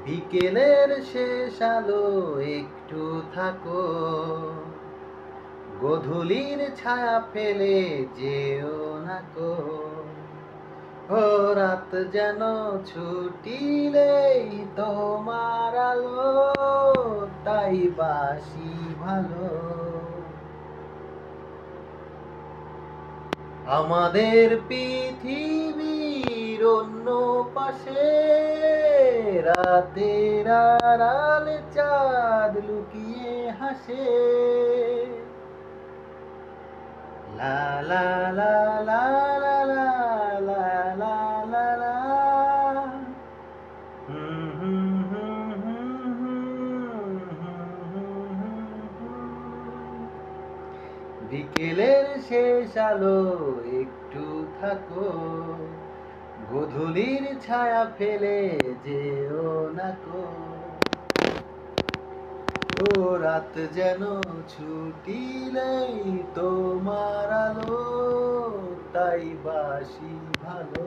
বিকেলের শেষ আলো একটু থাকো, গোধূলির ছায়া ফেলে যেও না কো। ও রাত যেন ছুটিলেই তোমার আলো, তাই বাসি ভালো। আমাদের পৃথিবীর অন্য পাশে রাতের আড়ালে চাঁদ লুকিয়ে হাসে। লা লা লা লা লা লা লা লা লা লা। হুম হুম হুম হুম হুম হুম হুম। বিকেলের শেষ আলো একটু থাকো, গোধূলির ছায়া ফেলে যেও না কো। ও রাত যেন ছুটিলেই তোমার আলো, তাই বাসি ভালো।